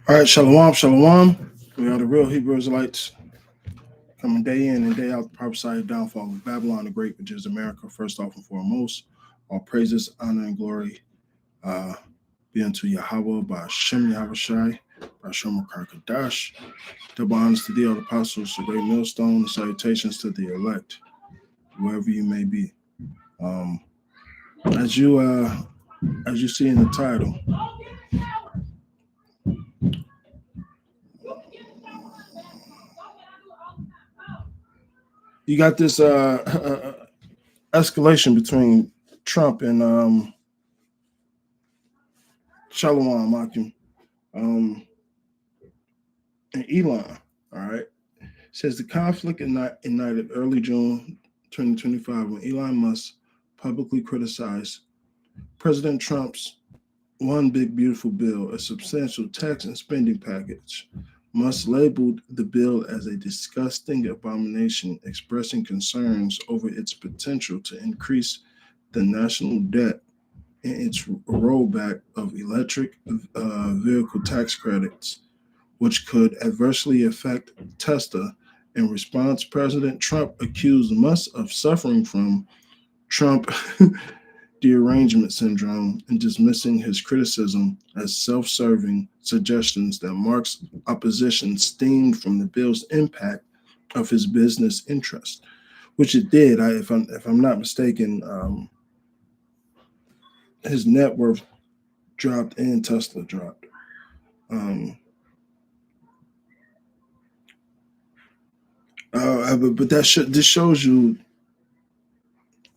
All right, shalom, shalom. We are the real Hebrew Israelites coming day in and day out. The prophesied downfall of Babylon the Great, which is America, first off and foremost. All praises, honor, and glory uh, be unto Yahweh by Shem Yahushai, by Shem Kadash. Double honors to the other apostles, the great millstone, and salutations to the elect, wherever you may be. Um, as you see in the title, you got this escalation between Trump and Shalom Akim, and Elon. All right. Says the conflict ignited early June 2025 when Elon Musk publicly criticized President Trump's One Big Beautiful Bill, a substantial tax and spending package. Musk labeled the bill as a disgusting abomination, expressing concerns over its potential to increase the national debt and its rollback of electric vehicle tax credits, which could adversely affect Tesla. In response, President Trump accused Musk of suffering from Trump derangement syndrome and dismissing his criticism as self-serving suggestions that Musk's opposition stemmed from the bill's impact of his business interests, which it did. If I'm not mistaken, his net worth dropped and Tesla dropped. But this shows you.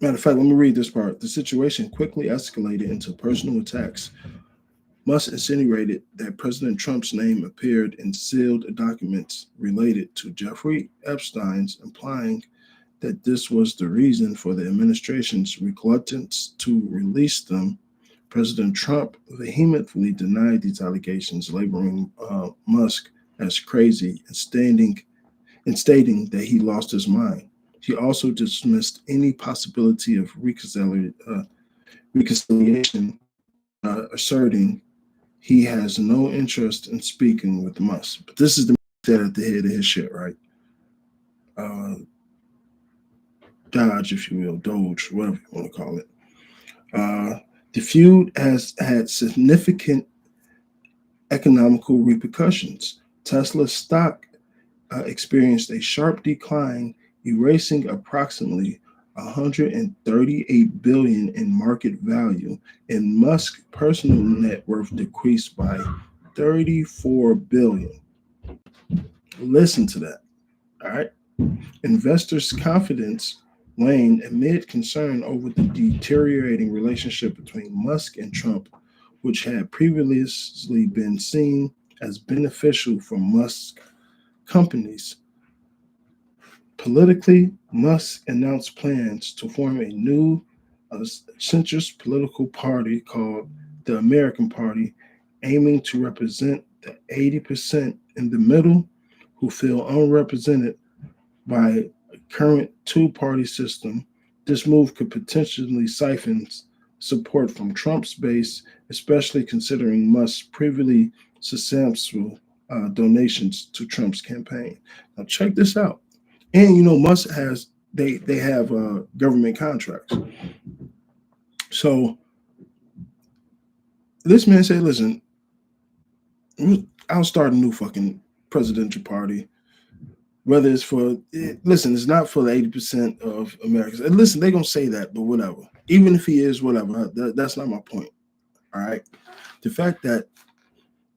Matter of fact, let me read this part. The situation quickly escalated into personal attacks. Musk insinuated that President Trump's name appeared in sealed documents related to Jeffrey Epstein's, implying that this was the reason for the administration's reluctance to release them. President Trump vehemently denied these allegations, labeling Musk as crazy and stating that he lost his mind. He also dismissed any possibility of reconciliation, asserting he has no interest in speaking with Musk. But this is the man at the head of his shit, right? Dodge, if you will, Doge, whatever you want to call it. The feud has had significant economical repercussions. Tesla's stock experienced a sharp decline, erasing approximately 138 billion in market value, and Musk's personal net worth decreased by 34 billion. Listen to that. All right. Investors' confidence waned amid concern over the deteriorating relationship between Musk and Trump, which had previously been seen as beneficial for Musk's companies. Politically, Musk announced plans to form a new centrist political party called the American Party, aiming to represent the 80% in the middle who feel unrepresented by a current two-party system. This move could potentially siphon support from Trump's base, especially considering Musk's previously substantial donations to Trump's campaign. Now, check this out. And Musk has they have government contracts. So this man said, "Listen, I'll start a new fucking presidential party. Whether it's it's not for the 80% of Americans. And listen, they're gonna say that, but whatever. Even if he is, whatever. That's not my point. All right. The fact that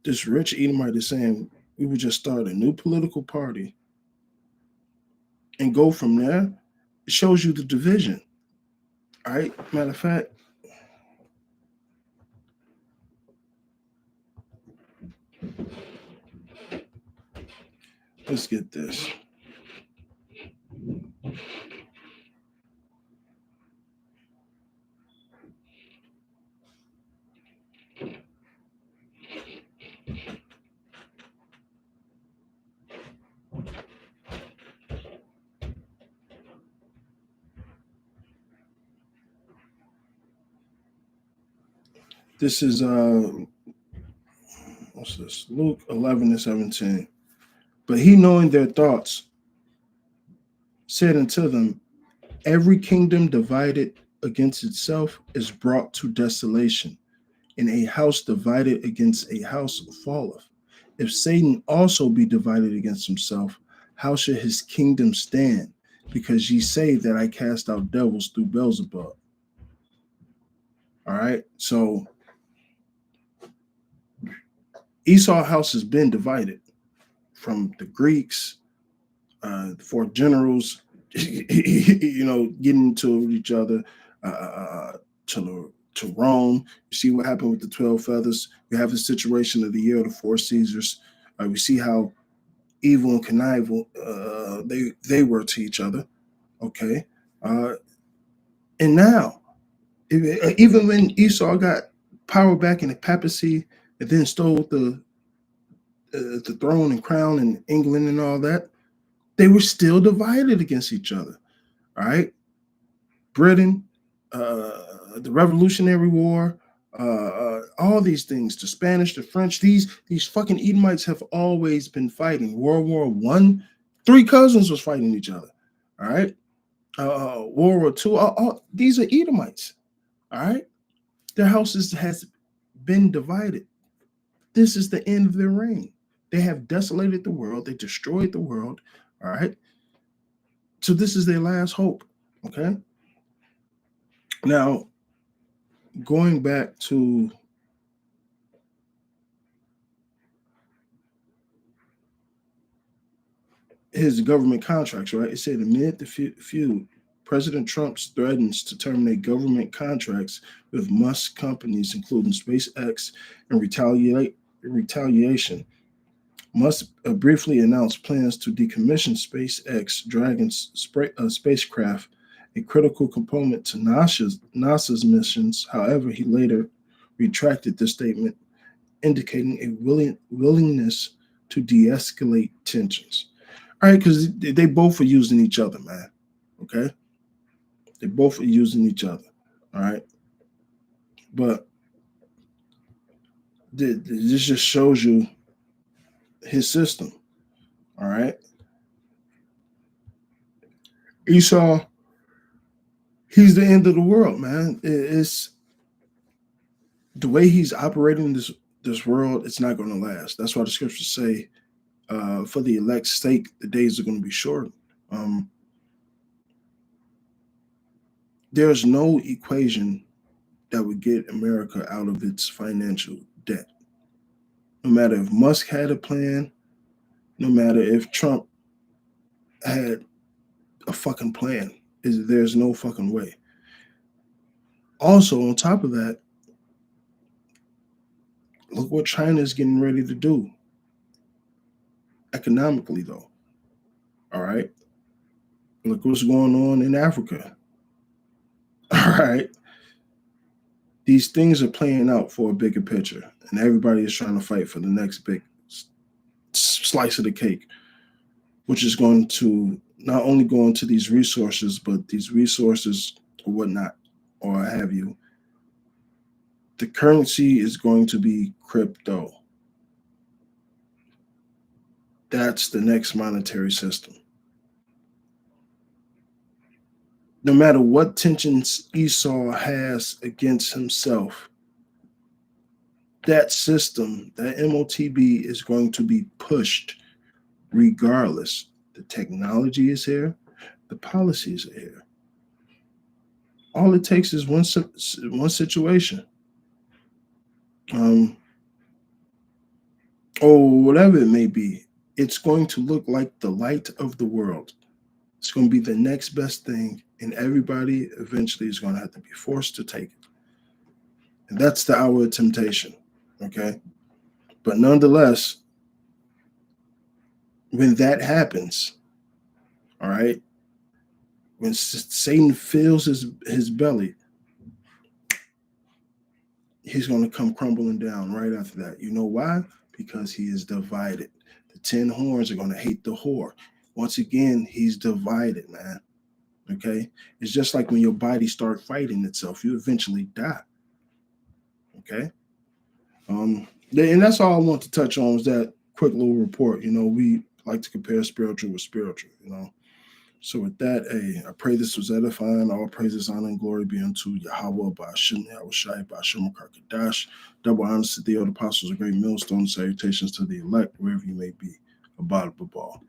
this rich Edomite is saying we would just start a new political party and go from there, it shows you the division. All right. Matter of fact, let's get this. This is What's this? Luke 11:17. But he, knowing their thoughts, said unto them, every kingdom divided against itself is brought to desolation, and a house divided against a house falleth. If Satan also be divided against himself, how should his kingdom stand? Because ye say that I cast out devils through Beelzebub. All right. So Esau house has been divided from the Greeks, the four generals, getting into each other, to Rome. You see what happened with the 12 feathers. We have the situation of the year of the four Caesars. We see how evil and connival they were to each other. Okay, and now even when Esau got power back in the papacy and then stole the throne and crown in England and all that, they were still divided against each other. All right, Britain, the Revolutionary War, all these things, the Spanish, the French, these fucking Edomites have always been fighting. World War One, three cousins was fighting each other. All right, World War Two, these are Edomites. All right, their houses has been divided. This is the end of their reign. They have desolated the world. They destroyed the world. All right. So this is their last hope. Okay. Now, going back to his government contracts, right? It said amid the feud, President Trump threatens to terminate government contracts with Musk companies, including SpaceX, and retaliation. Musk briefly announced plans to decommission SpaceX Dragon's spacecraft, a critical component to NASA's missions. However, he later retracted the statement, indicating a willingness to de-escalate tensions. All right, because they both are using each other, man. Okay, they both are using each other. All right, but this just shows you his system. All right, Esau, he's the end of the world, man. It's the way he's operating this world. It's not going to last. That's why the scriptures say, "For the elect's sake, the days are going to be shortened." There's no equation that would get America out of its financial debt. No matter if Musk had a plan, no matter if Trump had a fucking plan, there's no fucking way. Also, on top of that, look what China is getting ready to do economically, though. All right. Look what's going on in Africa. All right. These things are playing out for a bigger picture, and everybody is trying to fight for the next big slice of the cake, which is going to not only go into these resources, but these resources or whatnot, or have you. The currency is going to be crypto. That's the next monetary system. No matter what tensions Esau has against himself, that system, that MOTB, is going to be pushed regardless. The technology is here, the policies are here. All it takes is one situation, or whatever it may be. It's going to look like the light of the world. It's going to be the next best thing, and everybody eventually is going to have to be forced to take it. And that's the hour of temptation, okay? But nonetheless, when that happens, all right, when Satan fills his belly, he's going to come crumbling down right after that. You know why? Because he is divided. The 10 horns are going to hate the whore. Once again, he's divided, man. Okay? It's just like when your body starts fighting itself, you eventually die. Okay? And that's all I want to touch on was that quick little report. We like to compare spiritual with spiritual. So with that, hey, I pray this was edifying. All praises, honor, and glory be unto Yahweh, Ba'ashem, Yahweh Shai, Ba'ashem, Kadash. Double honors to the old apostles, a great millstone. Salutations to the elect, wherever you may be. Abad Babal.